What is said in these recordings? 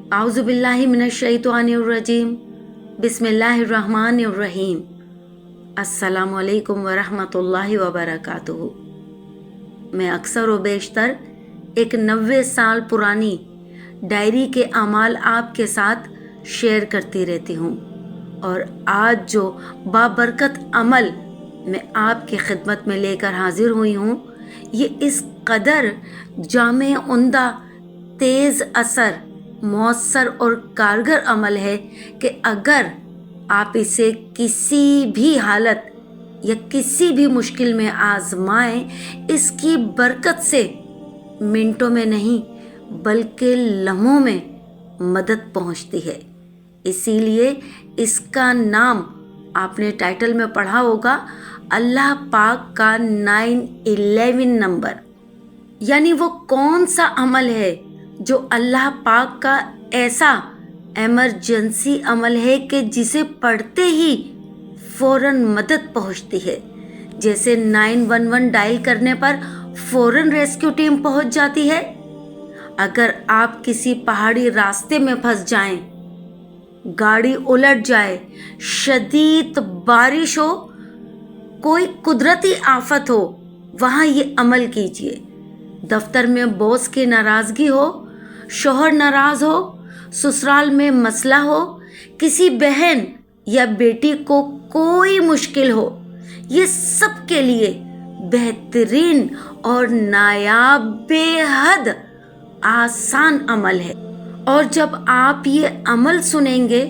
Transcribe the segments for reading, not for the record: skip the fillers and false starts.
आउज़ु बिल्लाहि मिनश्शैतानिर्रजीम बिस्मिल्लाहिर्रहमानिर्रहीम अस्सलामु अलैकुम वरहमतुल्लाहि वबरकातुहू। मैं अक्सर व बेशतर एक 90 साल पुरानी डायरी के अमाल आपके साथ शेयर करती रहती हूँ और आज जो बाबरकत अमल मैं आपकी खिदमत में लेकर हाजिर हुई हूँ, ये इस कदर जामे उम्दा, तेज़ असर, मौसर और कारगर अमल है कि अगर आप इसे किसी भी हालत या किसी भी मुश्किल में आजमाएं, इसकी बरकत से मिनटों में नहीं बल्कि लम्हों में मदद पहुंचती है। इसीलिए इसका नाम आपने टाइटल में पढ़ा होगा, अल्लाह पाक का 911 नंबर। यानी वो कौन सा अमल है जो अल्लाह पाक का ऐसा एमरजेंसी अमल है कि जिसे पढ़ते ही फ़ौरन मदद पहुंचती है। जैसे 911 डायल करने पर फ़ौरन रेस्क्यू टीम पहुंच जाती है। अगर आप किसी पहाड़ी रास्ते में फंस जाएं, गाड़ी उलट जाए, शदीद बारिश हो, कोई कुदरती आफत हो, वहाँ ये अमल कीजिए। दफ्तर में बॉस की नाराज़गी हो, शौहर नाराज़ हो, ससुराल में मसला हो, किसी बहन या बेटी को कोई मुश्किल हो, ये सब के लिए बेहतरीन और नायाब बेहद आसान अमल है। और जब आप ये अमल सुनेंगे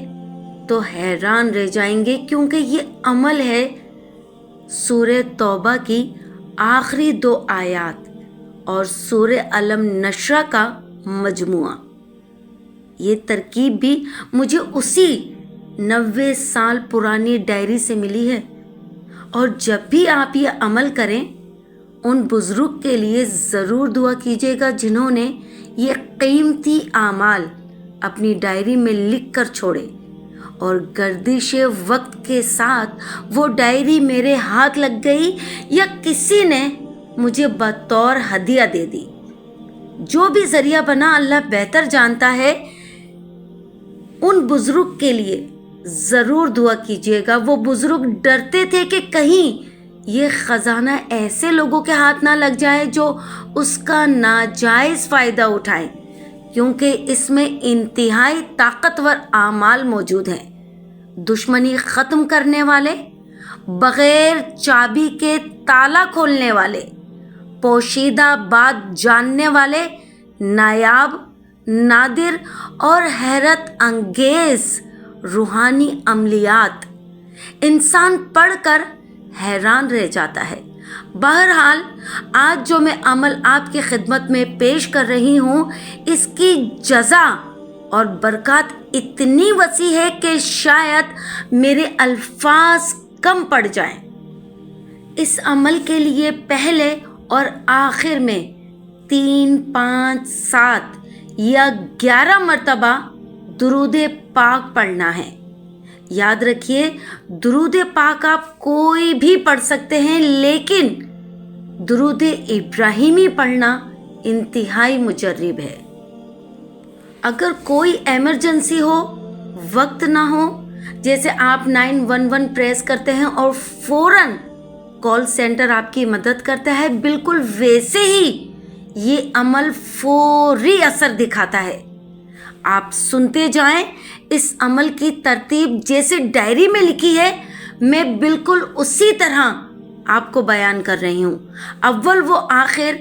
तो हैरान रह जाएंगे, क्योंकि ये अमल है सूरह तौबा की आखिरी 2 आयात और सूरह अलम नशरा का मजमुआ। ये तरकीब भी मुझे उसी 90 साल पुरानी डायरी से मिली है। और जब भी आप ये अमल करें, उन बुज़ुर्ग के लिए ज़रूर दुआ कीजिएगा जिन्होंने ये कीमती आमाल अपनी डायरी में लिख कर छोड़े और गर्दिश वक्त के साथ वो डायरी मेरे हाथ लग गई या किसी ने मुझे बतौर हदिया दे दी। जो भी ज़रिया बना, अल्लाह बेहतर जानता है। उन बुज़ुर्ग के लिए ज़रूर दुआ कीजिएगा। वो बुज़ुर्ग डरते थे कि कहीं ये ख़जाना ऐसे लोगों के हाथ ना लग जाए जो उसका नाजायज़ फ़ायदा उठाएं, क्योंकि इसमें इंतहाई ताकतवर आमाल मौजूद हैं। दुश्मनी ख़त्म करने वाले, बग़ैर चाबी के ताला खोलने वाले, पोशीदा बात जानने वाले, नायाब, नादिर और हैरत अंगेज़ रूहानी अमलियात। इंसान पढ़कर हैरान रह जाता है। बहरहाल आज जो मैं अमल आपकी खिदमत में पेश कर रही हूँ, इसकी जज़ा और बरकत इतनी वसी है कि शायद मेरे अल्फाज कम पड़ जाएं। इस अमल के लिए पहले और आखिर में 3, 5, 7 या 11 मरतबा दुरूद पाक पढ़ना है। याद रखिए, दुरूद पाक आप कोई भी पढ़ सकते हैं, लेकिन दुरूद इब्राहिमी पढ़ना इंतहाई मुजर्रिब है। अगर कोई इमरजेंसी हो, वक्त ना हो, जैसे आप 911 प्रेस करते हैं और फ़ौरन कॉल सेंटर आपकी मदद करता है, बिल्कुल वैसे ही ये अमल फौरी असर दिखाता है। आप सुनते जाएं। इस अमल की तरतीब जैसे डायरी में लिखी है, मैं बिल्कुल उसी तरह आपको बयान कर रही हूँ। अव्वल वो आखिर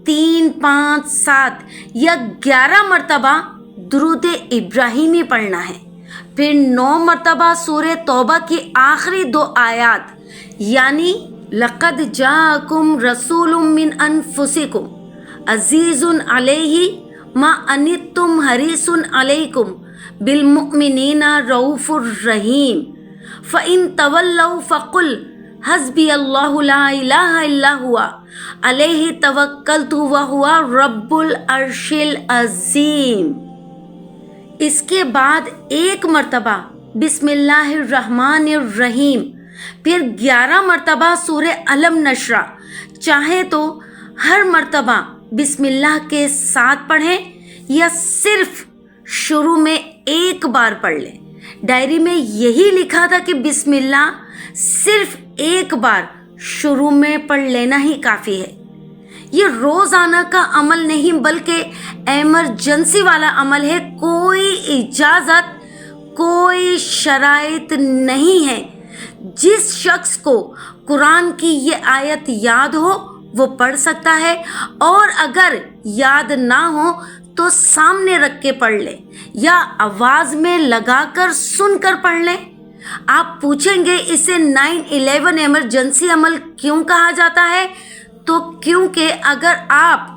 3, 5, 7 या 11 मरतबा दुरूद इब्राहिमी पढ़ना है। फिर 9 मरतबा सूरह तौबा की आखिरी 2 आयात, यानी लक़द जाअकुम रसूलुम मिन अनफुसिकुम अज़ीज़ुन अलैहि मा अनित्तुम हरीसुन अलैकुम बिलमुमिनीना रऊफ़ुर रहीम फ़इन तवल्लौ फ़क़ुल हस्बी अल्लाहु ला इलाहा इल्ला हुआ अलैहि तवक्कलतु व हुवा रब्बुल अर्शिल अज़ीम। इसके बाद 1 मरतबा बिस्मिल्लाहिर्रहमानिर्रहीम, फिर 11 मरतबा सूरह अलम नशरा। चाहे तो हर मरतबा बिस्मिल्लाह के साथ पढ़ें या सिर्फ शुरू में एक बार पढ़ लें। डायरी में यही लिखा था कि बिस्मिल्लाह सिर्फ एक बार शुरू में पढ़ लेना ही काफ़ी है। ये रोज़ाना का अमल नहीं बल्कि एमरजेंसी वाला अमल है। कोई इजाज़त, कोई शराइत नहीं है। जिस शख्स को कुरान की ये आयत याद हो वो पढ़ सकता है, और अगर याद ना हो तो सामने रख के पढ़ ले या आवाज़ में लगाकर सुनकर पढ़ ले। आप पूछेंगे इसे 9/11 इमरजेंसी अमल क्यों कहा जाता है? तो क्योंकि अगर आप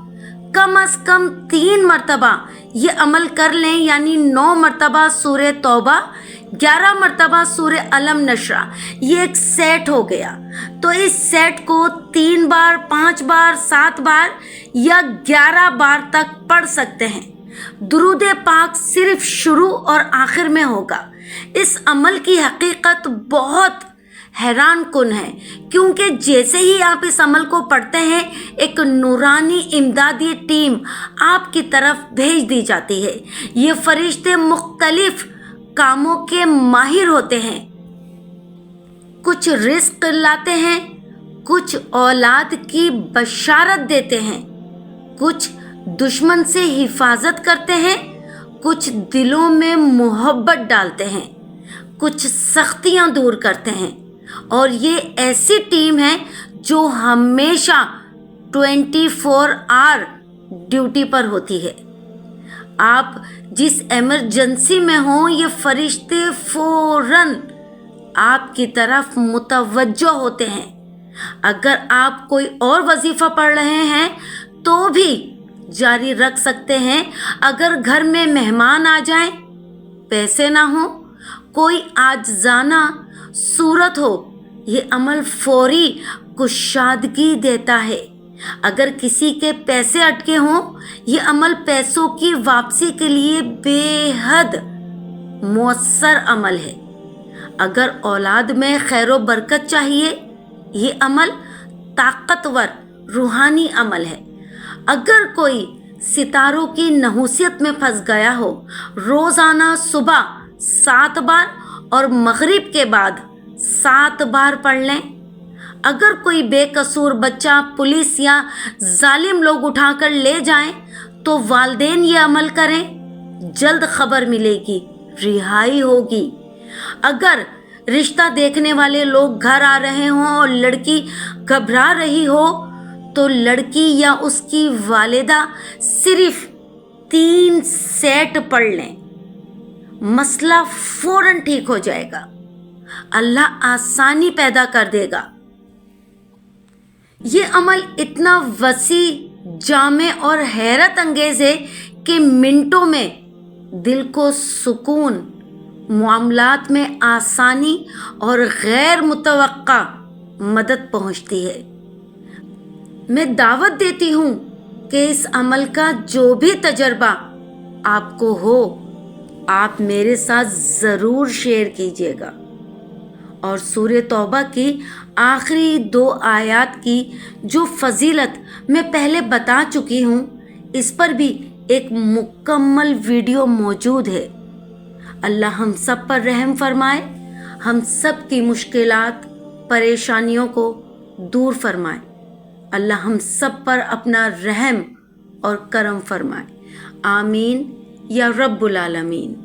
कम से कम 3 मरतबा ये अमल कर लें, यानी 9 मरतबा सूरह तौबा, 11 मरतबा सूरह अलम नशरा, ये एक सेट हो गया। तो इस सेट को 3 बार, 5 बार, 7 बार या 11 बार तक पढ़ सकते हैं। दुरूद पाक सिर्फ शुरू और आखिर में होगा। इस अमल की हकीकत बहुत हैरान कुन है, क्योंकि जैसे ही आप इस अमल को पढ़ते हैं एक नूरानी इमदादी टीम आपकी तरफ भेज दी जाती है। ये फरिश्ते मुख्तलिफ कामों के माहिर होते हैं। कुछ रिस्क लाते हैं, कुछ औलाद की बशारत देते हैं, कुछ दुश्मन से हिफाजत करते हैं, कुछ दिलों में मोहब्बत डालते हैं, कुछ सख्तियां दूर करते हैं। और ये ऐसी टीम है जो हमेशा 24 आवर ड्यूटी पर होती है। आप जिस इमरजेंसी में हो, ये फरिश्ते फौरन आपकी तरफ मुतवज्जो होते हैं। अगर आप कोई और वजीफ़ा पढ़ रहे हैं तो भी जारी रख सकते हैं। अगर घर में मेहमान आ जाएं, पैसे ना हो, कोई आजिज़ाना सूरत हो, ये अमल फौरी कुशादगी देता है। अगर किसी के पैसे अटके हों, ये अमल पैसों की वापसी के लिए बेहद मौसर अमल है। अगर औलाद में खैर व बरकत चाहिए, ये अमल ताकतवर रूहानी अमल है। अगर कोई सितारों की नहूसियत में फंस गया हो, रोज़ाना सुबह 7 बार और मगरिब के बाद 7 बार पढ़ लें। अगर कोई बेकसूर बच्चा पुलिस या जालिम लोग उठाकर ले जाएं, तो वालिदैन ये अमल करें, जल्द खबर मिलेगी, रिहाई होगी। अगर रिश्ता देखने वाले लोग घर आ रहे हों और लड़की घबरा रही हो, तो लड़की या उसकी वालिदा सिर्फ 3 सेट पढ़ लें, मसला फौरन ठीक हो जाएगा। अल्लाह आसानी पैदा कर देगा। ये अमल इतना वसी, जामे और हैरत अंगेज है कि मिनटों में दिल को सुकून, मामलात में आसानी और गैर मुतवक्का मदद पहुंचती है। मैं दावत देती हूँ कि इस अमल का जो भी तजर्बा आपको हो, आप मेरे साथ ज़रूर शेयर कीजिएगा। और सूरह तौबा की आखिरी 2 आयत की जो फजीलत मैं पहले बता चुकी हूँ, इस पर भी एक मुकम्मल वीडियो मौजूद है। अल्लाह हम सब पर रहम फरमाए, हम सब की मुश्किलात, परेशानियों को दूर फरमाए। अल्लाह हम सब पर अपना रहम और करम फरमाए। आमीन या रब्बुल आलमीन।